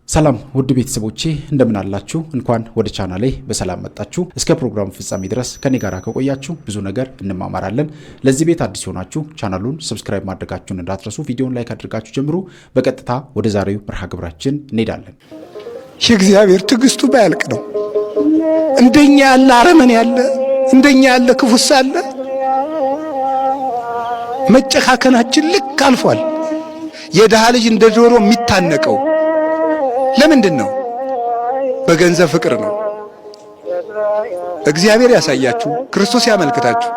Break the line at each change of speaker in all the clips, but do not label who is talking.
ሰላም ውድ ቤተሰቦቼ እንደምን አላችሁ? እንኳን ወደ ቻናሌ በሰላም መጣችሁ። እስከ ፕሮግራሙ ፍጻሜ ድረስ ከኔ ጋር ከቆያችሁ ብዙ ነገር እንማማራለን። ለዚህ ቤት አዲስ ሆናችሁ ቻናሉን ሰብስክራይብ ማድረጋችሁን እንዳትረሱ፣ ቪዲዮውን ላይክ አድርጋችሁ ጀምሩ። በቀጥታ ወደ ዛሬው መርሃ ግብራችን እንሄዳለን።
የእግዚአብሔር ትዕግስቱ ባያልቅ ነው። እንደኛ ያለ አረመኔ ያለ፣ እንደኛ ያለ ክፉስ አለ። መጨካከናችን ልክ አልፏል። የደሃ ልጅ እንደ ዶሮ የሚታነቀው ለምንድን ነው? በገንዘብ ፍቅር ነው። እግዚአብሔር ያሳያችሁ፣ ክርስቶስ ያመልክታችሁ።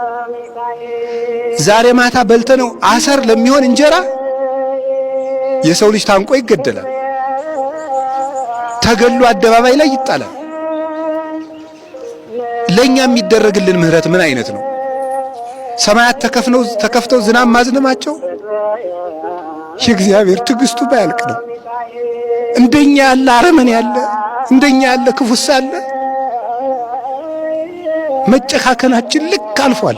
ዛሬ ማታ በልተነው አሰር ለሚሆን እንጀራ የሰው ልጅ ታንቆ ይገደላል፣ ተገሎ አደባባይ ላይ ይጣላል። ለኛ የሚደረግልን ምህረት ምን አይነት ነው? ሰማያት ተከፍተው ዝናብ ማዝነማቸው የእግዚአብሔር ትዕግስቱ ባያልቅ ነው። እንደኛ ያለ አረመኔ ያለ፣ እንደኛ ያለ ክፉስ አለ። መጨካከናችን ልክ አልፏል።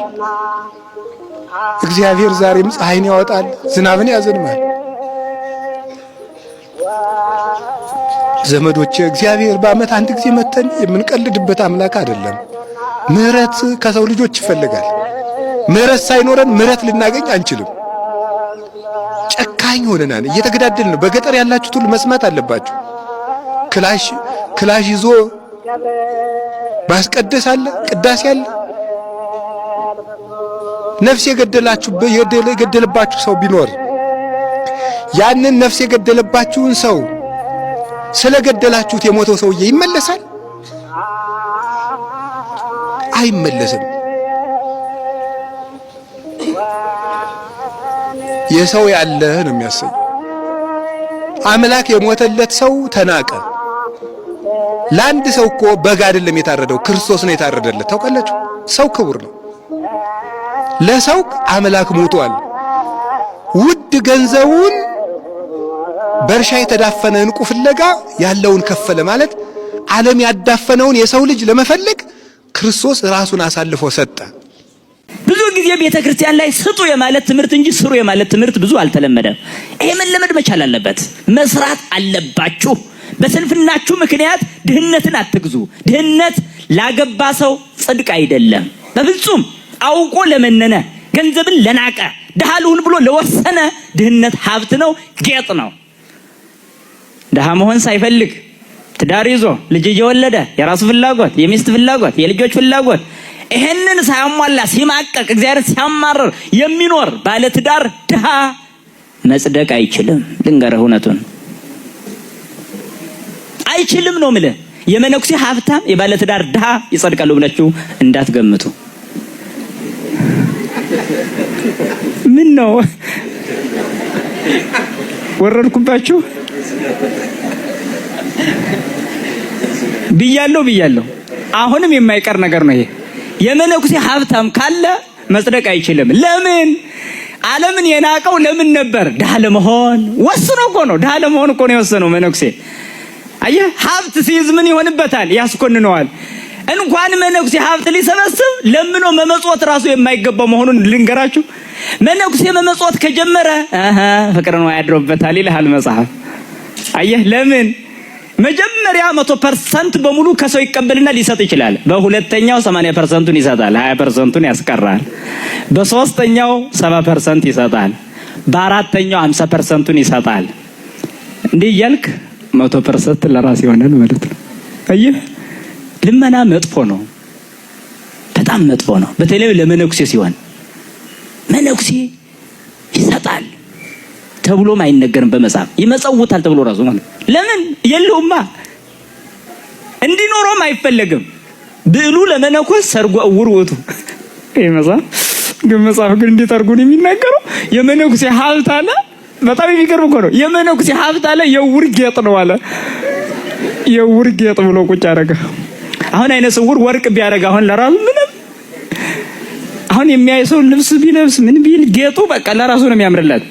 እግዚአብሔር ዛሬም ፀሐይን ያወጣል፣ ዝናብን ያዘንማል። ዘመዶቼ እግዚአብሔር በዓመት አንድ ጊዜ መተን የምንቀልድበት አምላክ አይደለም። ምህረት ከሰው ልጆች ይፈልጋል። ምህረት ሳይኖረን ምህረት ልናገኝ አንችልም። ጨካኝ ሆነናል፣ እየተገዳደልን ነው። በገጠር ያላችሁት ሁሉ መስማት አለባችሁ። ክላሽ ይዞ ማስቀደስ አለ፣ ቅዳሴ አለ። ነፍስ የገደለባችሁ ሰው ቢኖር ያንን ነፍስ የገደለባችሁን ሰው ስለገደላችሁት የሞተው ሰውዬ ይመለሳል? አይመለስም። የሰው ያለ ነው የሚያሰኝ። አምላክ የሞተለት ሰው ተናቀ። ለአንድ ሰው እኮ በግ አይደለም የታረደው፣ ክርስቶስ ነው የታረደለት። ታውቃላችሁ? ሰው ክቡር ነው። ለሰው አምላክ ሞቷል። ውድ ገንዘቡን በእርሻ የተዳፈነ ዕንቁ ፍለጋ ያለውን ከፈለ ማለት ዓለም ያዳፈነውን የሰው ልጅ ለመፈለግ ክርስቶስ ራሱን አሳልፎ ሰጠ።
ብዙ ጊዜ ቤተክርስቲያን ላይ ስጡ የማለት ትምህርት እንጂ ስሩ የማለት ትምህርት ብዙ አልተለመደም። ይሄ መለመድ መቻል አለበት። መስራት አለባችሁ። በስንፍናችሁ ምክንያት ድህነትን አትግዙ። ድህነት ላገባ ሰው ጽድቅ አይደለም በፍጹም። አውቆ ለመነነ፣ ገንዘብን ለናቀ፣ ድሃ ልሁን ብሎ ለወሰነ ድህነት ሀብት ነው፣ ጌጥ ነው። ድሃ መሆን ሳይፈልግ ትዳር ይዞ ልጅ እየወለደ የራሱ ፍላጎት፣ የሚስት ፍላጎት፣ የልጆች ፍላጎት ይሄንን ሳያሟላ ሲማቀቅ እግዚአብሔር ሲያማረር የሚኖር ባለ ትዳር ድሃ መጽደቅ አይችልም። ልንገርህ እውነቱን አይችልም ነው የምልህ። የመነኩሴ ሀብታም የባለ ትዳር ድሃ ይጸድቃሉ ብላችሁ እንዳትገምቱ። ምን ነው ወረድኩባችሁ? ብያለሁ። አሁንም የማይቀር ነገር ነው ይሄ። የመነኩሴ ሀብታም ካለ መጽደቅ አይችልም። ለምን? ዓለምን የናቀው ለምን ነበር? ድሃ ለመሆን ወስኖ እኮ ነው። ድሃ ለመሆን እኮ ነው የወሰነው መነኩሴ። አየህ፣ ሀብት ሲይዝ ምን ይሆንበታል? ያስኮንነዋል። እንኳን መነኩሴ ሀብት ሊሰበስብ ለምኖ መመጽወት ራሱ የማይገባው መሆኑን ልንገራችሁ። መነኩሴ መመጽወት ከጀመረ ፍቅር ነው ያድሮበታል ይልሃል መጽሐፍ። አየህ፣ ለምን? መጀመሪያ 100% በሙሉ ከሰው ይቀበልና ሊሰጥ ይችላል። በሁለተኛው 80% ይሰጣል፣ 20% ያስቀራል። በሶስተኛው 70% ይሰጣል፣ በአራተኛው 50% ይሰጣል። እንዲህ እያልክ 100% ለራስ ይሆናል ማለት ነው። አየህ፣ ልመና መጥፎ ነው፣ በጣም መጥፎ ነው። በተለይ ለመነኩሴ ሲሆን መነኩሴ ይሰጣል ተብሎም አይነገርም በመጽሐፍ። ይመጸውታል ተብሎ ራሱ ማለት ለምን የለውማ፣ እንዲኖርም አይፈለግም። ብዕሉ ለመነኮስ ሰርጎ እውር ውእቱ። ይሄ መጽሐፍ ግን እንዴት አድርጎ ነው የሚናገረው? የመነኩሴ ሀብት አለ። በጣም የሚገርም እኮ ነው። የመነኩሴ ሀብት አለ የውር ጌጥ ነው አለ። የውር ጌጥ ብሎ ቁጭ አደረገ። አሁን አይነ ስውር ወርቅ ቢያደርግ አሁን ለራሱ ምንም፣ አሁን የሚያይ ሰው ልብስ ቢለብስ ምን ቢል ጌጡ በቃ ለራሱ ነው የሚያምርለት።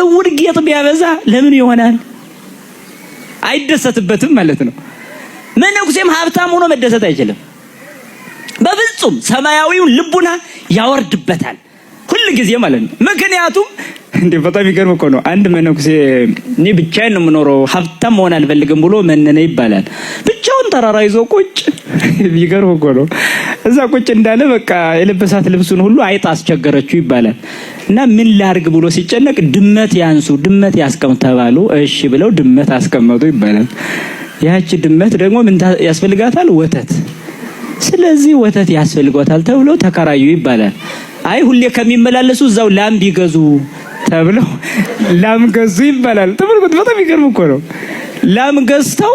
እውር ጌጥ ቢያበዛ ለምን ይሆናል? አይደሰትበትም ማለት ነው። መነኩሴም ሀብታም ሆኖ መደሰት አይችልም በፍጹም። ሰማያዊውን ልቡና ያወርድበታል ሁሉ ጊዜ ማለት ነው። ምክንያቱም እንዴ በጣም ይገርም እኮ ነው። አንድ መነኩሴ እኔ ብቻዬን ነው የምኖረው ሀብታም መሆን አልፈልግም ብሎ መነነ ይባላል። ብቻውን ተራራ ይዞ ቁጭ ይገርም እኮ ነው። እዛ ቁጭ እንዳለ በቃ የለበሳት ልብሱን ሁሉ አይጥ አስቸገረችው ይባላል። እና ምን ላርግ ብሎ ሲጨነቅ ድመት ያንሱ ድመት ያስቀምጡ ተባሉ። እሺ ብለው ድመት አስቀመጡ ይባላል። ያቺ ድመት ደግሞ ምን ያስፈልጋታል? ወተት። ስለዚህ ወተት ያስፈልጋታል ተብሎ ተከራዩ ይባላል። አይ ሁሌ ከሚመላለሱ እዛው ላም ቢገዙ ተብለው ላም ገዙ ይባላል። ተመልከቱ፣ በጣም ይገርም እኮ ነው። ላም ገዝተው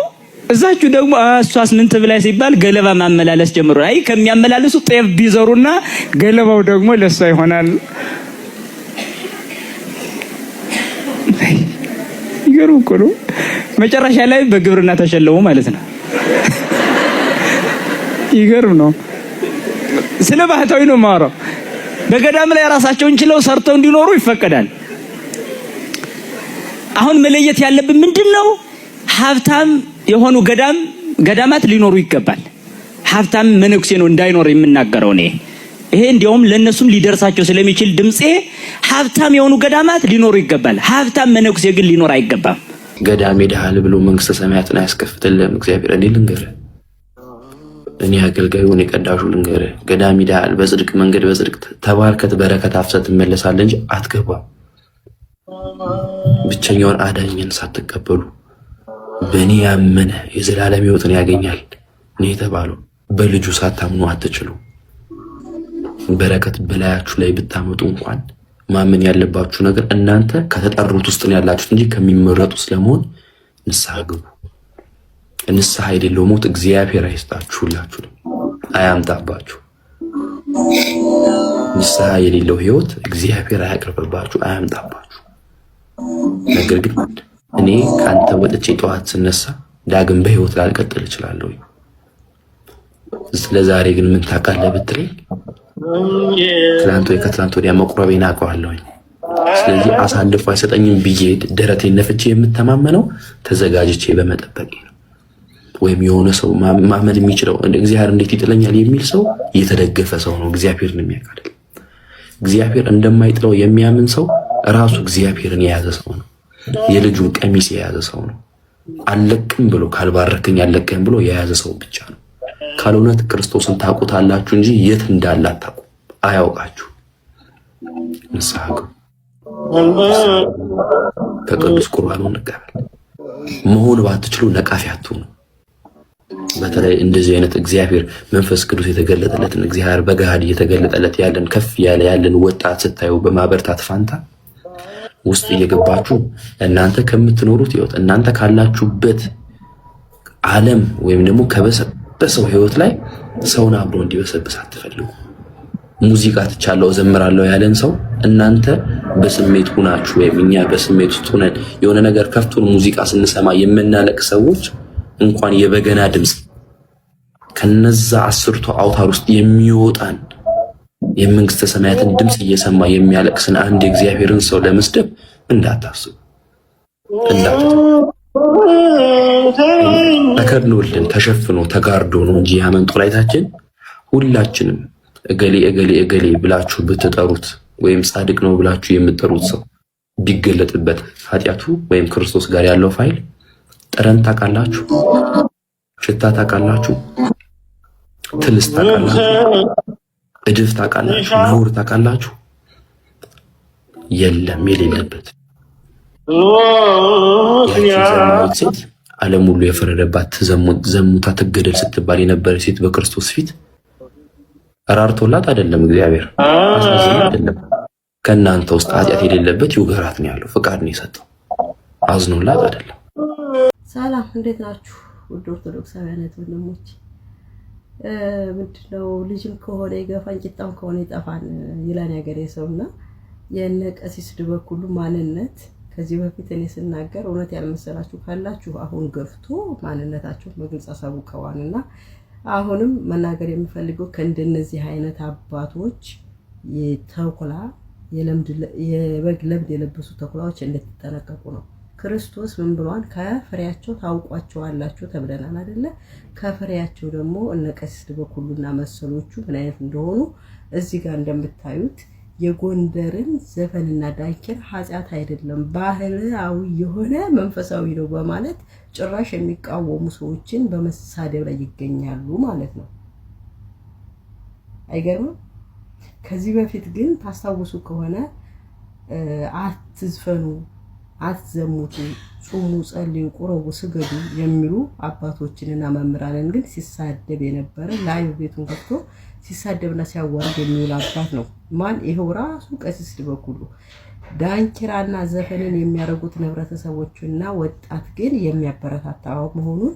እዛችሁ ደግሞ እሷስ ምን ትብላይ ሲባል ገለባ ማመላለስ ጀምሮ አይ ከሚያመላልሱ ጤፍ ቢዘሩና ገለባው ደግሞ ለሷ ይሆናል። ይገርም እኮ ነው። መጨረሻ ላይ በግብርና ተሸለሙ ማለት ነው። ይገርም ነው። ስለ ባህታዊ ነው የማወራው። በገዳም ላይ ራሳቸውን ችለው ሰርተው እንዲኖሩ ይፈቀዳል። አሁን መለየት ያለብን ምንድነው? ሀብታም የሆኑ ገዳማት ሊኖሩ ይገባል። ሀብታም መነኩሴ ነው እንዳይኖር የምናገረው እኔ። ይሄ እንዲያውም ለነሱም ሊደርሳቸው ስለሚችል ድምጼ ሀብታም የሆኑ ገዳማት ሊኖሩ ይገባል። ሀብታም መነኩሴ ግን ሊኖር አይገባም።
ገዳም ሄደሃል ብሎ መንግስተ ሰማያትን አያስከፍትልህም እግዚአብሔር። እኔ ልንገርህ፣ እኔ አገልጋዩ እኔ ቀዳሹ ልንገርህ፣ ገዳም ሄደሃል በጽድቅ መንገድ በጽድቅ ተባርከት በረከት አፍሰት ትመለሳለህ እንጂ አትገባም። ብቸኛውን አዳኝን ሳትቀበሉ በእኔ ያመነ የዘላለም ሕይወትን ያገኛል ነው የተባለው። በልጁ ሳታምኑ አትችሉ። በረከት በላያችሁ ላይ ብታመጡ እንኳን ማመን ያለባችሁ ነገር እናንተ ከተጠሩት ውስጥ ነው ያላችሁት እንጂ ከሚመረጡ ስለመሆን ንስሐ ግቡ። ንስሐ የሌለው ሞት እግዚአብሔር አይስጣችሁላችሁ፣ አያምጣባችሁ። ንስሐ የሌለው ሕይወት እግዚአብሔር አያቀርብባችሁ፣ አያምጣባችሁ። ነገር ግን እኔ ካንተ ወጥቼ ጠዋት ስነሳ ዳግም በሕይወት ላልቀጥል እችላለሁ። ስለዛሬ ግን ምን ታውቃለህ ብትለኝ ትላንት ወይ ከትላንት ወዲያ መቁረቤን አውቀዋለሁኝ። ስለዚህ አሳልፎ አይሰጠኝም ብዬ ደረቴን ነፍቼ የምተማመነው ተዘጋጅቼ በመጠበቄ ነው። ወይም የሆነ ሰው ማመን የሚችለው እግዚአብሔር እንዴት ይጥለኛል የሚል ሰው የተደገፈ ሰው ነው እግዚአብሔርን የሚያውቅ። እግዚአብሔር እንደማይጥለው የሚያምን ሰው ራሱ እግዚአብሔርን የያዘ ሰው ነው። የልጁን ቀሚስ የያዘ ሰው ነው። አለቅም ብሎ ካልባረከኝ አለቅም ብሎ የያዘ ሰው ብቻ ነው። ካልሆነ ክርስቶስን ታውቁታላችሁ እንጂ የት እንዳለ አታውቁም፣ አያውቃችሁ። ንስሐ ግቡ፣ ከቅዱስ ቁርባኑ እንቀበል። መሆን ባትችሉ ነቃፊ አትሁኑ። በተለይ እንደዚህ አይነት እግዚአብሔር መንፈስ ቅዱስ የተገለጠለትን እግዚአብሔር በገሃድ እየተገለጠለት ያለን ከፍ ያለ ያለን ወጣት ስታዩ በማበርታት ፋንታ ውስጥ እየገባችሁ እናንተ ከምትኖሩት ህይወት እናንተ ካላችሁበት ዓለም ወይም ደግሞ ከበሰበሰው ህይወት ላይ ሰውን አብሮ እንዲበሰብስ አትፈልጉ። ሙዚቃ ትቻለው ዘምራለሁ ያለን ሰው እናንተ በስሜት ሆናችሁ ወይም እኛ በስሜት ውስጥ ሆነን የሆነ ነገር ከፍቶን ሙዚቃ ስንሰማ የምናለቅ ሰዎች እንኳን የበገና ድምጽ ከነዛ አስርቱ አውታር ውስጥ የሚወጣን የመንግስተ ሰማያትን ድምጽ እየሰማ የሚያለቅስን አንድ የእግዚአብሔርን ሰው ለመስደብ እንዳታስቡ። ተከድኖልን ተሸፍኖ ተጋርዶ ነው እንጂ ያመንጦ ላይታችን ሁላችንም እገሌ እገሌ እገሌ ብላችሁ ብትጠሩት ወይም ጻድቅ ነው ብላችሁ የምትጠሩት ሰው ቢገለጥበት ኃጢአቱ ወይም ክርስቶስ ጋር ያለው ፋይል ጠረን ታውቃላችሁ፣ ሽታ ታውቃላችሁ፣ ትልስ ታውቃላችሁ፣ እድፍ ታውቃላችሁ፣ ነውር ታውቃላችሁ። የለም የሌለበት ያቺ ሴት ዓለም ሁሉ የፈረደባት ዘሙታ ትገደል ስትባል የነበረች ሴት በክርስቶስ ፊት ራርቶላት አይደለም እግዚአብሔር አሳዝኖ አይደለም ከእናንተ ውስጥ ኃጢአት የሌለበት ይውገራት ነው ያለው። ፍቃድ ነው የሰጠው፣ አዝኖላት አይደለም።
ሰላም እንዴት ናችሁ? ውድ ኦርቶዶክሳውያን ወንድሞች፣ ምንድነው ልጅም ከሆነ ይገፋን ቂጣም ከሆነ ይጠፋን ይላል ያገሬ ሰውና የነ ቀሲስ ድበኩሉ ማንነት ከዚህ በፊት እኔ ስናገር እውነት ያልመሰላችሁ ካላችሁ አሁን ገፍቶ ማንነታችሁ በግልጽ አሳውቀዋልና አሁንም መናገር የምፈልገው ከእንደነዚህ አይነት አባቶች የተኩላ የበግ ለምድ የለበሱ ተኩላዎች እንድትጠነቀቁ ነው። ክርስቶስ ምን ብሏል? ከፍሬያቸው ታውቋቸዋላችሁ ተብለናል አይደለ? ከፍሬያቸው ደግሞ እነ ቀሲስ ድበኩሉና መሰሎቹ ምን አይነት እንደሆኑ እዚህ ጋር እንደምታዩት የጎንደርን ዘፈንና ዳንኪራ ኃጢአት አይደለም ባህላዊ የሆነ መንፈሳዊ ነው በማለት ጭራሽ የሚቃወሙ ሰዎችን በመሳደብ ላይ ይገኛሉ ማለት ነው። አይገርምም? ከዚህ በፊት ግን ታስታውሱ ከሆነ አትዝፈኑ፣ አትዘሙቱ፣ ጾሙ፣ ጸልዩ፣ ቁረቡ፣ ስገዱ የሚሉ አባቶችንና መምህራንን ግን ሲሳደብ የነበረ ላይቭ ቤቱን ከፍቶ ሲሳደብና ሲያዋርድ የሚውል አባት ነው። ማን? ይሄው ራሱ ቀሲስ በኩሉ ዳንኪራና ዘፈንን የሚያደርጉት ህብረተሰቦችና ወጣት ግን የሚያበረታታው መሆኑን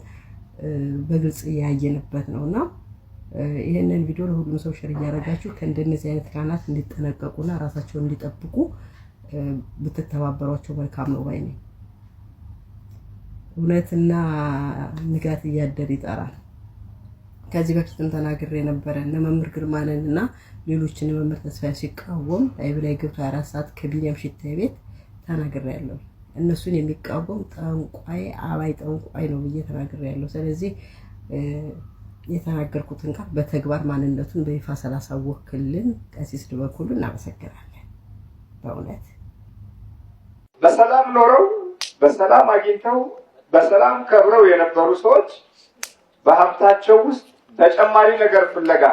በግልጽ ያየንበት ነውና ይሄንን ቪዲዮ ለሁሉም ሰው ሼር እያደረጋችሁ ከእንደነዚህ አይነት ካህናት እንዲጠነቀቁና ራሳቸውን እንዲጠብቁ ብትተባበሯቸው መልካም ነው ባይ ነኝ። እውነትና ንጋት እያደር ይጠራል። ከዚህ በፊትም ተናግሬ ነበር እነ መምህር ግርማንና ሌሎችን መምህር ተስፋዬ ሲቃወም ላይቭ ላይ ገብቶ 24 ሰዓት ከቢኒያም ሽታይ ቤት ተናግሬያለሁ። እነሱን የሚቃወም ጠንቋይ አባይ ጠንቋይ ነው ብዬ ተናግሬያለሁ። ስለዚህ የተናገርኩትን ቃል በተግባር ማንነቱን በይፋ ስላሳወቅልን ቀሲስ በኩሉ እናመሰግናለን። በእውነት
በሰላም ኖረው በሰላም አግኝተው በሰላም ከብረው የነበሩ ሰዎች በሀብታቸው ውስጥ ተጨማሪ ነገር ፍለጋ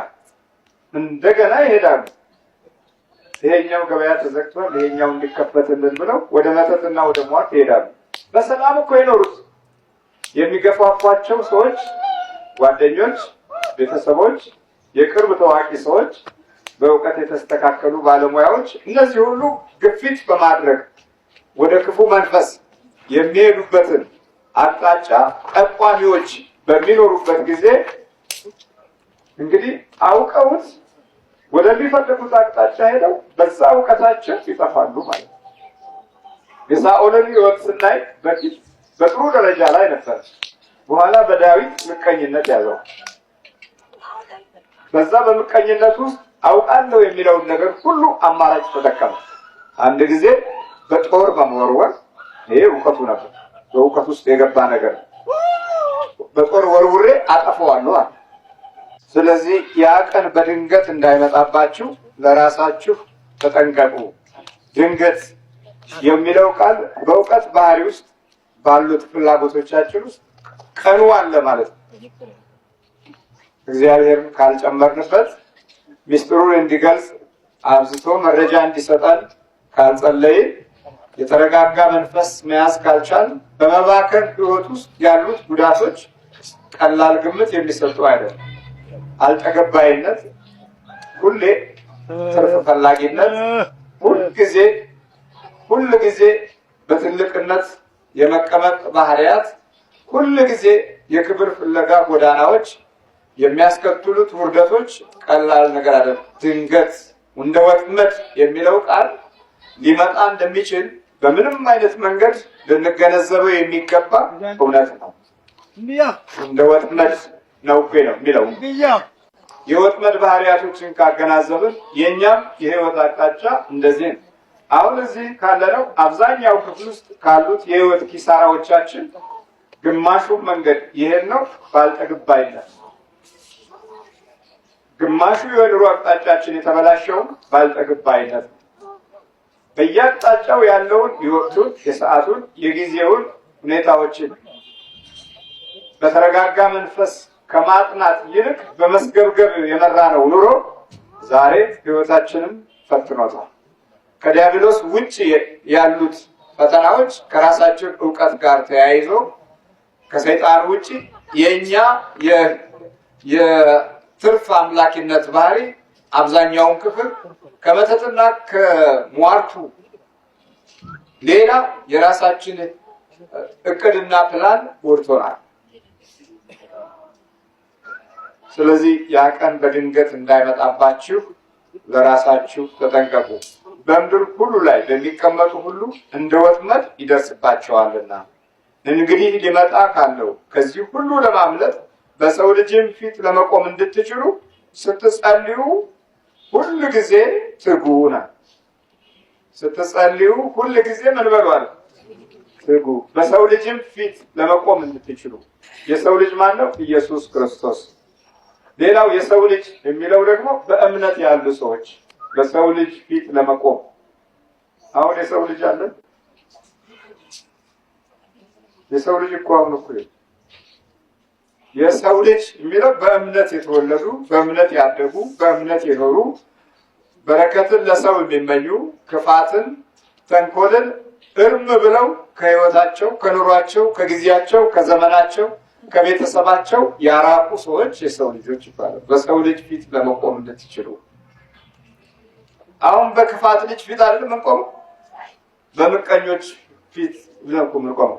እንደገና ይሄዳሉ። ይሄኛው ገበያ ተዘግቷል፣ ይሄኛው እንዲከፈትልን ብለው ወደ መተትና ወደ ሟርት ይሄዳሉ። በሰላም እኮ የኖሩት የሚገፋፏቸው ሰዎች፣ ጓደኞች፣ ቤተሰቦች፣ የቅርብ ታዋቂ ሰዎች፣ በእውቀት የተስተካከሉ ባለሙያዎች፣ እነዚህ ሁሉ ግፊት በማድረግ ወደ ክፉ መንፈስ የሚሄዱበትን አቅጣጫ ጠቋሚዎች በሚኖሩበት ጊዜ እንግዲህ አውቀውት ወደሚፈልጉት አቅጣጫ ሄደው በዛ እውቀታቸው ይጠፋሉ ማለት ነው። የሳኦልን ሕይወት ስናይ በፊት በጥሩ ደረጃ ላይ ነበር። በኋላ በዳዊት ምቀኝነት ያዘው። በዛ በምቀኝነት ውስጥ አውቃለሁ የሚለውን ነገር ሁሉ አማራጭ ተጠቀመ። አንድ ጊዜ በጦር በመወርወር ይሄ እውቀቱ ነበር። በእውቀት ውስጥ የገባ ነገር በጦር ወርውሬ አጠፋዋለሁ አለ። ስለዚህ ያ ቀን በድንገት እንዳይመጣባችሁ ለራሳችሁ ተጠንቀቁ። ድንገት የሚለው ቃል በእውቀት ባህሪ ውስጥ ባሉት ፍላጎቶቻችን ውስጥ ቀኑ አለ ማለት ነው። እግዚአብሔር ካልጨመርንበት ሚስጥሩን እንዲገልጽ አብዝቶ መረጃ እንዲሰጠን ካልጸለይን የተረጋጋ መንፈስ መያዝ ካልቻል በመባከን ሕይወት ውስጥ ያሉት ጉዳቶች ቀላል ግምት የሚሰጡ አይደለም። አልጠገባይነት፣ ሁሌ ትርፍ ፈላጊነት፣ ሁል ጊዜ በትልቅነት የመቀመጥ ባህሪያት፣ ሁል ጊዜ የክብር ፍለጋ ጎዳናዎች የሚያስከትሉት ውርደቶች ቀላል ነገር አይደለም። ድንገት እንደ ወጥመድ የሚለው ቃል ሊመጣ እንደሚችል በምንም አይነት መንገድ ልንገነዘበው የሚገባ እውነት ነው። እንደ ወጥመድ ነው የሚለው የወጥመድ ባህሪያቶችን ካገናዘብን የኛም የህይወት አቅጣጫ እንደዚህ ነው። አሁን እዚህ ካለነው አብዛኛው ክፍል ውስጥ ካሉት የህይወት ኪሳራዎቻችን ግማሹ መንገድ ይሄን ነው ባልጠግባይነት፣ ግማሹ የኑሮ አቅጣጫችን የተበላሸው ባልጠግባይነት፣ በየአቅጣጫው ያለውን የወቅቱን፣ የሰዓቱን፣ የጊዜውን ሁኔታዎችን በተረጋጋ መንፈስ ከማጥናት ይልቅ በመስገብገብ የመራ ነው ኑሮ ዛሬ ህይወታችንን ፈትኖታል። ከዲያብሎስ ውጭ ያሉት ፈተናዎች ከራሳችን ዕውቀት ጋር ተያይዞ ከሰይጣን ውጭ የኛ የትርፍ አምላኪነት ባህሪ አብዛኛውን ክፍል ከመተትና ከሟርቱ ሌላ የራሳችን እቅድና ፕላን ጎድቶናል። ስለዚህ ያ ቀን በድንገት እንዳይመጣባችሁ ለራሳችሁ ተጠንቀቁ። በምድር ሁሉ ላይ በሚቀመጡ ሁሉ እንደ ወጥመድ ይደርስባቸዋልና። እንግዲህ ሊመጣ ካለው ከዚህ ሁሉ ለማምለጥ በሰው ልጅም ፊት ለመቆም እንድትችሉ ስትጸልዩ ሁል ጊዜ ትጉ ነው። ስትጸልዩ ሁል ጊዜ ምን በሏል? ትጉ። በሰው ልጅም ፊት ለመቆም እንድትችሉ። የሰው ልጅ ማን ነው? ኢየሱስ ክርስቶስ። ሌላው የሰው ልጅ የሚለው ደግሞ በእምነት ያሉ ሰዎች በሰው ልጅ ፊት ለመቆም። አሁን የሰው ልጅ አለ? የሰው ልጅ እኮ አሁን እኮ የሰው ልጅ የሚለው በእምነት የተወለዱ፣ በእምነት ያደጉ፣ በእምነት የኖሩ፣ በረከትን ለሰው የሚመኙ፣ ክፋትን፣ ተንኮልን እርም ብለው ከህይወታቸው፣ ከኑሯቸው፣ ከጊዜያቸው፣ ከዘመናቸው፣ ከቤተሰባቸው ያራቁ ሰዎች የሰው ልጆች ይባላሉ። በሰው ልጅ ፊት ለመቆም እንድትችሉ። አሁን በክፋት ልጅ ፊት አይደለም እንቆም፣ በምቀኞች ፊት ነው የምንቆመው፣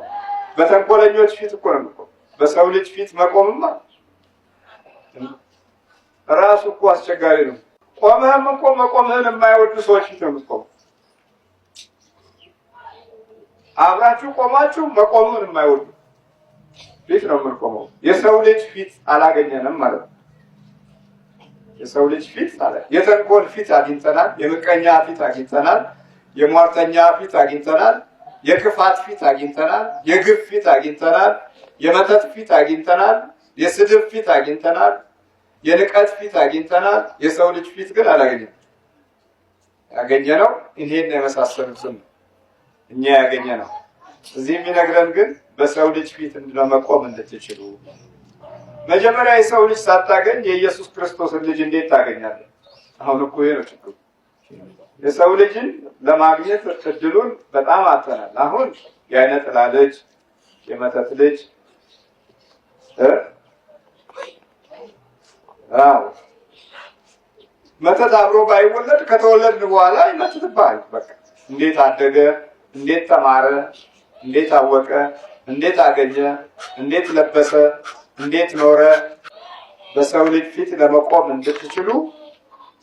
በተንኮለኞች ፊት እኮ ነው የምንቆመው። በሰው ልጅ ፊት መቆምማ ራሱ እኮ አስቸጋሪ ነው። ቆምህም እኮ መቆምህን የማይወዱ ሰዎች ፊት ነው የምትቆመው። አብራችሁ ቆማችሁ መቆምህን የማይወዱ ፊት ነው የምንቆመው። የሰው ልጅ ፊት አላገኘንም ማለት ነው። የሰው ልጅ ፊት አለ። የተንኮል ፊት አግኝተናል፣ የምቀኛ ፊት አግኝተናል፣ የሟርተኛ ፊት አግኝተናል፣ የክፋት ፊት አግኝተናል፣ የግፍ ፊት አግኝተናል፣ የመተት ፊት አግኝተናል፣ የስድብ ፊት አግኝተናል፣ የንቀት ፊት አግኝተናል። የሰው ልጅ ፊት ግን አላገኘንም። ያገኘነው ይሄን የመሳሰሉትን እኛ ያገኘነው። እዚህ የሚነግረን ግን በሰው ልጅ ፊት ለመቆም እንድትችሉ። መጀመሪያ የሰው ልጅ ሳታገኝ የኢየሱስ ክርስቶስን ልጅ እንዴት ታገኛለህ? አሁን እኮ ይሄ ነው ችግሩ። የሰው ልጅን ለማግኘት እድሉን በጣም አጥተናል። አሁን የዓይነ ጥላ ልጅ፣ የመተት ልጅ መተት አብሮ ባይወለድ ከተወለድን በኋላ ይመትትብሃል። በቃ እንዴት አደገ፣ እንዴት ተማረ፣ እንዴት አወቀ፣ እንዴት አገኘ፣ እንዴት ለበሰ፣ እንዴት ኖረ። በሰው ልጅ ፊት ለመቆም እንድትችሉ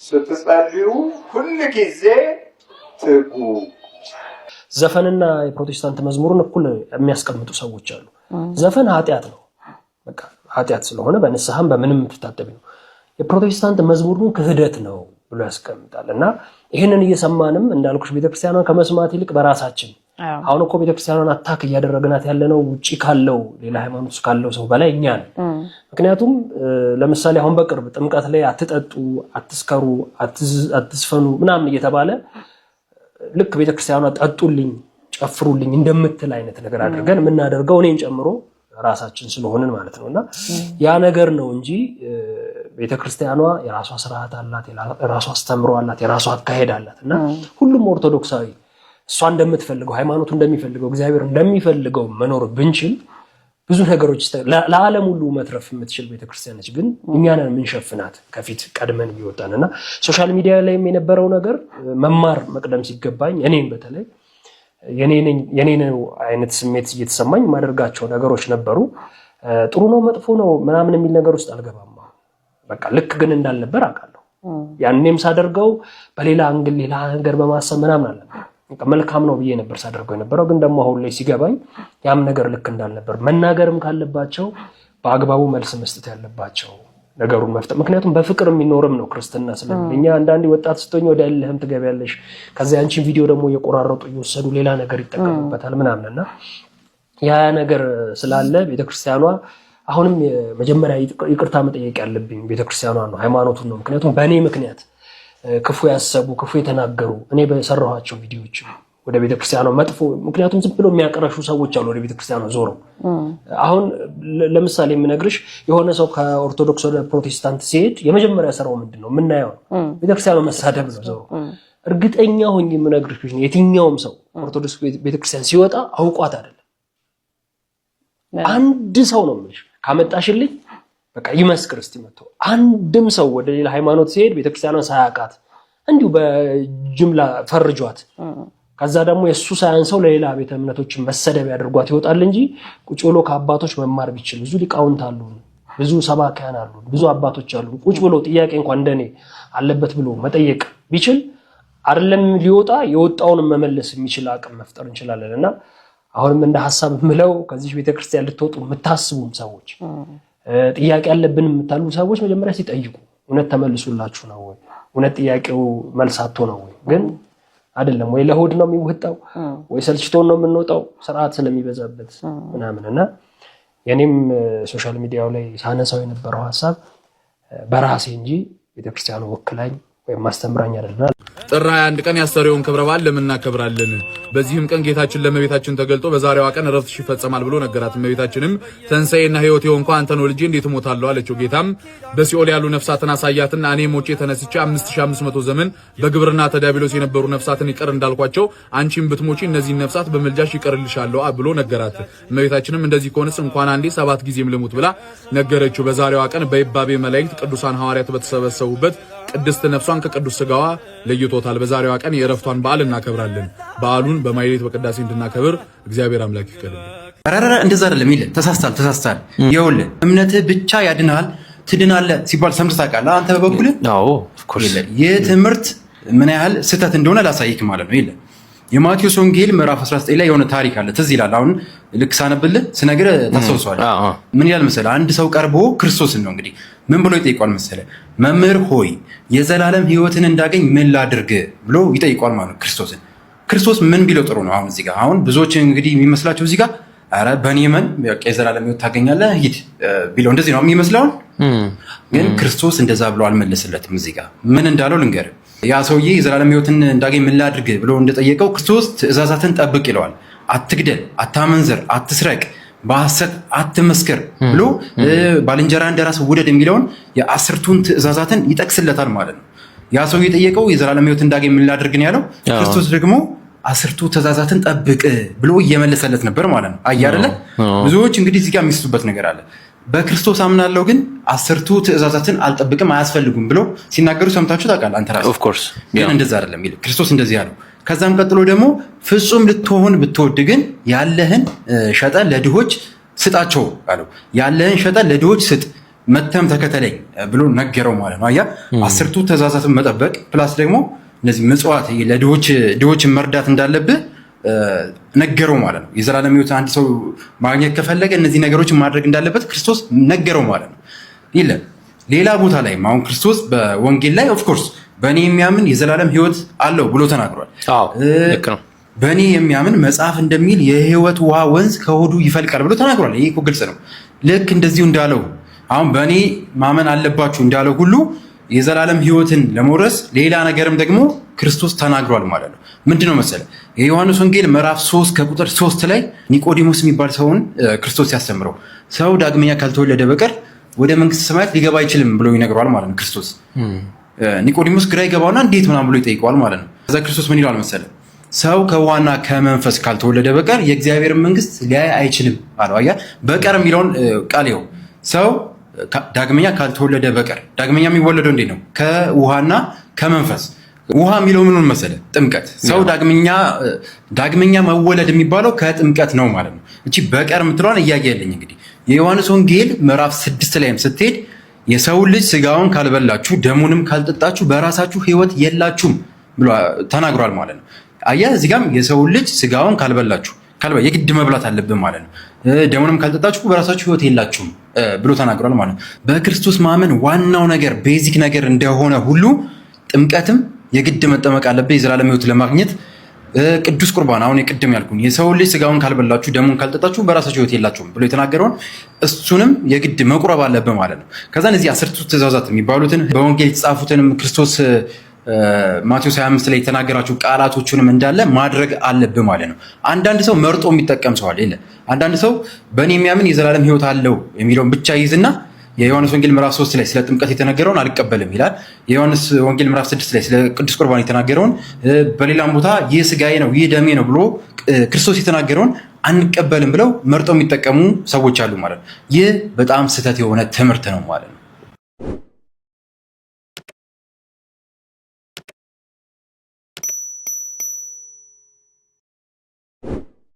ስትጸልዩ ሁል ጊዜ ትጉ።
ዘፈንና የፕሮቴስታንት መዝሙርን እኩል የሚያስቀምጡ ሰዎች አሉ። ዘፈን ኃጢአት ነው፣ በቃ ኃጢአት ስለሆነ በንስሐም በምንም የምትታጠቢ ነው። የፕሮቴስታንት መዝሙርን ክህደት ነው ብሎ ያስቀምጣል። እና ይህንን እየሰማንም እንዳልኩሽ ቤተክርስቲያኗን ከመስማት ይልቅ በራሳችን አሁን እኮ ቤተክርስቲያኗን አታክ እያደረግናት ያለነው ውጪ ካለው ሌላ ሃይማኖት ውስጥ ካለው ሰው በላይ እኛ ነን። ምክንያቱም ለምሳሌ አሁን በቅርብ ጥምቀት ላይ አትጠጡ፣ አትስከሩ፣ አትስፈኑ ምናምን እየተባለ ልክ ቤተክርስቲያኗ ጠጡልኝ፣ ጨፍሩልኝ እንደምትል አይነት ነገር አድርገን የምናደርገው እኔን ጨምሮ ራሳችን ስለሆንን ማለት ነውና ያ ነገር ነው እንጂ ቤተክርስቲያኗ የራሷ ስርዓት አላት፣ የራሷ አስተምሮ አላት፣ የራሷ አካሄድ አላት። እና ሁሉም ኦርቶዶክሳዊ እሷ እንደምትፈልገው ሃይማኖቱ እንደሚፈልገው እግዚአብሔር እንደሚፈልገው መኖር ብንችል ብዙ ነገሮች ለዓለም ሁሉ መትረፍ የምትችል ቤተክርስቲያን ነች። ግን እኛ ነን የምንሸፍናት ከፊት ቀድመን ቢወጣንና ሶሻል ሚዲያ ላይም የነበረው ነገር መማር መቅደም ሲገባኝ እኔን በተለይ የኔ ነው አይነት ስሜት እየተሰማኝ ማደርጋቸው ነገሮች ነበሩ። ጥሩ ነው መጥፎ ነው ምናምን የሚል ነገር ውስጥ አልገባም። በቃ ልክ ግን እንዳልነበር አውቃለሁ። ያንንም ሳደርገው በሌላ አንግል ሌላ ነገር በማሰብ ምናምን አለ በቃ መልካም ነው ብዬ ነበር ሳደርገው የነበረው። ግን ደግሞ አሁን ላይ ሲገባኝ ያም ነገር ልክ እንዳልነበር መናገርም ካለባቸው በአግባቡ መልስ መስጠት ያለባቸው ነገሩን መፍጠር። ምክንያቱም በፍቅር የሚኖርም ነው ክርስትና ስለምን እኛ አንዳንዴ ወጣት ስትሆኝ ወደ እልህም ትገቢያለሽ። ከዚያ አንቺን ቪዲዮ ደግሞ እየቆራረጡ እየወሰዱ ሌላ ነገር ይጠቀሙበታል ምናምንና ያ ነገር ስላለ ቤተክርስቲያኗ አሁንም መጀመሪያ ይቅርታ መጠየቅ ያለብኝ ቤተክርስቲያኗ ነው፣ ሃይማኖቱን ነው። ምክንያቱም በእኔ ምክንያት ክፉ ያሰቡ ክፉ የተናገሩ እኔ በሰራኋቸው ቪዲዮዎች ወደ ቤተክርስቲያኗ መጥፎ ምክንያቱም ዝም ብሎ የሚያቀረሹ ሰዎች አሉ ወደ ቤተክርስቲያኗ ዞሮ። አሁን ለምሳሌ የምነግርሽ የሆነ ሰው ከኦርቶዶክስ ወደ ፕሮቴስታንት ሲሄድ የመጀመሪያ ስራው ምንድነው? የምናየው ቤተክርስቲያኗ መሳደብ ነው ዞሮ። እርግጠኛ ሆኜ የምነግርሽ የትኛውም ሰው ኦርቶዶክስ ቤተክርስቲያን ሲወጣ አውቋት አይደለም። አንድ ሰው ነው የምልሽ ካመጣሽልኝ በቃ ይመስክር እስቲ መጥቶ አንድም ሰው ወደ ሌላ ሃይማኖት ሲሄድ ቤተክርስቲያኗን ሳያውቃት እንዲሁ በጅምላ ፈርጇት ከዛ ደግሞ የሱ ሳያንሰው ለሌላ ቤተ እምነቶችን መሰደብ ያደርጓት ይወጣል እንጂ ቁጭ ብሎ ከአባቶች መማር ቢችል ብዙ ሊቃውንት አሉ፣ ብዙ ሰባኪያን አሉ፣ ብዙ አባቶች አሉ። ቁጭ ብሎ ጥያቄ እንኳን እንደኔ አለበት ብሎ መጠየቅ ቢችል አይደለም ሊወጣ የወጣውን መመለስ የሚችል አቅም መፍጠር እንችላለንና አሁንም እንደ ሐሳብ ምለው ከዚህ ቤተክርስቲያን ልትወጡ የምታስቡም ሰዎች ጥያቄ ያለብን የምታሉ ሰዎች መጀመሪያ ሲጠይቁ እውነት ተመልሱላችሁ ነው ወይ? እውነት ጥያቄው መልስ አጥቶ ነው ወይ? ግን አይደለም ወይ ለሆድ ነው የሚወጣው ወይ ሰልችቶን ነው የምንወጣው ስርዓት ስለሚበዛበት ምናምንና የኔም ሶሻል ሚዲያው ላይ ሳነሳው የነበረው ሐሳብ በራሴ እንጂ ቤተክርስቲያኑ ወክላኝ ወይም ማስተምራኝ አይደለም።
ጥር 21 ቀን ያስተርእዮን ክብረ በዓል ለምን እናከብራለን? በዚህም ቀን ጌታችን ለእመቤታችን ተገልጦ በዛሬዋ ቀን ዕረፍትሽ ይፈጸማል ብሎ ነገራት። እመቤታችንም ትንሣኤና ሕይወት የሆንኩ አንተ ነው ልጄ እንዴት እሞታለሁ አለችው። ጌታም በሲኦል ያሉ ነፍሳትን አሳያትና እኔ ሞቼ ተነስቼ 5500 ዘመን በግብርና ተዳቢሎስ የነበሩ ነፍሳትን ይቀር እንዳልኳቸው አንቺም ብትሞቺ እነዚህን ነፍሳት በመልጃሽ ይቀርልሻለሁ ብሎ ነገራት። እመቤታችንም እንደዚህ ከሆነስ እንኳን አንዴ 7 ጊዜም ልሙት ብላ ነገረችው። በዛሬዋ ቀን በይባቤ መላእክት ቅዱሳን ሐዋርያት በተሰበሰቡበት ቅድስት ነፍሷን ከቅዱስ ሥጋዋ ለይቶታል። በዛሬዋ ቀን የዕረፍቷን በዓል እናከብራለን። በዓሉን በማይሌት በቅዳሴ እንድናከብር እግዚአብሔር አምላክ ይፍቀድልን።
አራራ እንደዛ አይደለም ይለ ተሳስታል። ይኸውልህ እምነትህ ብቻ ያድናል ትድናለህ ሲባል ሰምተህ ታውቃለህ? አንተ በበኩልህ?
አዎ ኦፍ ኮርስ።
የትምህርት ምን ያህል ስህተት እንደሆነ ላሳይክ ማለት ነው። ይለ የማቴዎስ ወንጌል ምዕራፍ 19 ላይ የሆነ ታሪክ አለ። ትዝ ይላል። አሁን ልክ ሳነብልህ ስነግርህ ታስታውሰዋለህ። ምን ይላል መሰለህ? አንድ ሰው ቀርቦ ክርስቶስን ነው እንግዲህ ምን ብሎ ይጠይቋል መሰለህ? መምህር ሆይ የዘላለም ሕይወትን እንዳገኝ ምን ላድርግ ብሎ ይጠይቋል ማለት ነው ክርስቶስን። ክርስቶስ ምን ቢለው ጥሩ ነው? አሁን እዚህ ጋር አሁን ብዙዎች እንግዲህ የሚመስላቸው እዚህ ጋር አረ በእኔ መን የዘላለም ሕይወት ታገኛለህ ሂድ ቢለው እንደዚህ ነው የሚመስለው። ግን ክርስቶስ እንደዛ ብሎ አልመለሰለትም። እዚህ ጋር ምን እንዳለው ልንገርህ። ያ ሰውዬ የዘላለም ሕይወትን እንዳገኝ ምን ላድርግ ብሎ እንደጠየቀው ክርስቶስ ትእዛዛትን ጠብቅ ይለዋል። አትግደል፣ አታመንዝር፣ አትስረቅ፣ በሐሰት አትመስክር ብሎ ባልንጀራ እንደራስ ውደድ የሚለውን የ10ቱን ትእዛዛትን ይጠቅስለታል ማለት ነው። ያ ሰው የጠየቀው የዘላለም ሕይወት እንዳገኝ ምን ላድርግ ነው ያለው። ክርስቶስ ደግሞ 10ቱ ትእዛዛትን ጠብቅ ብሎ እየመለሰለት ነበር ማለት ነው። አየህ አይደለ? ብዙዎች እንግዲህ እዚህ ጋር የሚስቱበት ነገር አለ። በክርስቶስ አምናለሁ ግን 10ቱ ትእዛዛትን አልጠብቅም አያስፈልጉም ብሎ ሲናገሩ ሰምታችሁ ታውቃለህ አንተ ራስህ።
ኦፍ ኮርስ
ግን እንደዛ አይደለም ይላል ክርስቶስ እንደዚህ ያለው። ከዛም ቀጥሎ ደግሞ ፍጹም ልትሆን ብትወድ ግን ያለህን ሸጠ ለድሆች ስጣቸው አለው። ያለህን ሸጠ ለድሆች ስጥ መተም ተከተለኝ ብሎ ነገረው ማለት ነው። አየህ 10ቱ ትእዛዛትን መጠበቅ ፕላስ ደግሞ እነዚህ ምጽዋት ለድሆችን መርዳት እንዳለብህ ነገረው ማለት ነው። የዘላለም ሕይወት አንድ ሰው ማግኘት ከፈለገ እነዚህ ነገሮችን ማድረግ እንዳለበት ክርስቶስ ነገረው ማለት ነው። ይላል ሌላ ቦታ ላይ አሁን ክርስቶስ በወንጌል ላይ ኦፍ ኮርስ በእኔ የሚያምን የዘላለም ሕይወት አለው ብሎ ተናግሯል።
ልክ ነው።
በእኔ የሚያምን መጽሐፍ እንደሚል የሕይወት ውሃ ወንዝ ከሆዱ ይፈልቃል ብሎ ተናግሯል። ይሄ እኮ ግልጽ ነው። ልክ እንደዚሁ እንዳለው አሁን በእኔ ማመን አለባችሁ እንዳለው ሁሉ የዘላለም ሕይወትን ለመውረስ ሌላ ነገርም ደግሞ ክርስቶስ ተናግሯል ማለት ነው። ምንድነው መሰለህ? የዮሐንስ ወንጌል ምዕራፍ 3 ከቁጥር 3 ላይ ኒቆዲሞስ የሚባል ሰውን ክርስቶስ ያስተምረው ሰው ዳግመኛ ካልተወለደ በቀር ወደ መንግስተ ሰማያት ሊገባ አይችልም ብሎ ይነግረዋል ማለት ነው ክርስቶስ። ኒቆዲሞስ ግራ ይገባውና እንዴት ምናምን ብሎ ይጠይቀዋል ማለት ነው። ከዛ ክርስቶስ ምን ይለዋል መሰለህ? ሰው ከውሃና ከመንፈስ ካልተወለደ በቀር የእግዚአብሔር መንግስት ሊያይ አይችልም አለው። አየህ በቀር የሚለውን ቃል ይኸው ሰው ዳግመኛ ካልተወለደ በቀር ዳግመኛ የሚወለደው እንዴት ነው? ከውሃና ከመንፈስ። ውሃ የሚለው ምኑን መሰለህ? ጥምቀት። ሰው ዳግመኛ መወለድ የሚባለው ከጥምቀት ነው ማለት ነው። እቺ በቀር የምትለዋን እያየልኝ እንግዲህ የዮሐንስ ወንጌል ምዕራፍ 6 ላይም ስትሄድ የሰው ልጅ ስጋውን ካልበላችሁ ደሙንም ካልጠጣችሁ በራሳችሁ ሕይወት የላችሁም ብሎ ተናግሯል ማለት ነው። አየህ እዚህ ጋርም የሰው ልጅ ስጋውን ካልበላችሁ የግድ መብላት አለብን ማለት ነው። ደሙንም ካልጠጣችሁ በራሳችሁ ሕይወት የላችሁም ብሎ ተናግሯል ማለት ነው። በክርስቶስ ማመን ዋናው ነገር ቤዚክ ነገር እንደሆነ ሁሉ ጥምቀትም የግድ መጠመቅ አለብህ የዘላለም ሕይወት ለማግኘት። ቅዱስ ቁርባን አሁን የቅድም ያልኩን የሰው ልጅ ስጋውን ካልበላችሁ ደሙን ካልጠጣችሁ በራሳችሁ ሕይወት የላችሁም ብሎ የተናገረውን እሱንም የግድ መቁረብ አለብህ ማለት ነው። ከዛ እነዚህ 10ቱ ትእዛዛት የሚባሉትን በወንጌል የተጻፉትንም ክርስቶስ ማቴዎስ 25 ላይ የተናገራችሁ ቃላቶቹንም እንዳለ ማድረግ አለብህ ማለት ነው። አንዳንድ ሰው መርጦ የሚጠቀም ሰው አለ። አንዳንድ ሰው በእኔ የሚያምን የዘላለም ሕይወት አለው የሚለውን ብቻ ይዝና የዮሐንስ ወንጌል ምዕራፍ 3 ላይ ስለ ጥምቀት የተነገረውን አልቀበልም ይላል። የዮሐንስ ወንጌል ምዕራፍ 6 ላይ ስለ ቅዱስ ቁርባን የተናገረውን በሌላም ቦታ ይህ ስጋዬ ነው ይህ ደሜ ነው ብሎ ክርስቶስ የተናገረውን አንቀበልም ብለው መርጠው የሚጠቀሙ ሰዎች አሉ ማለት ነው። ይህ በጣም ስህተት የሆነ ትምህርት ነው ማለት ነው።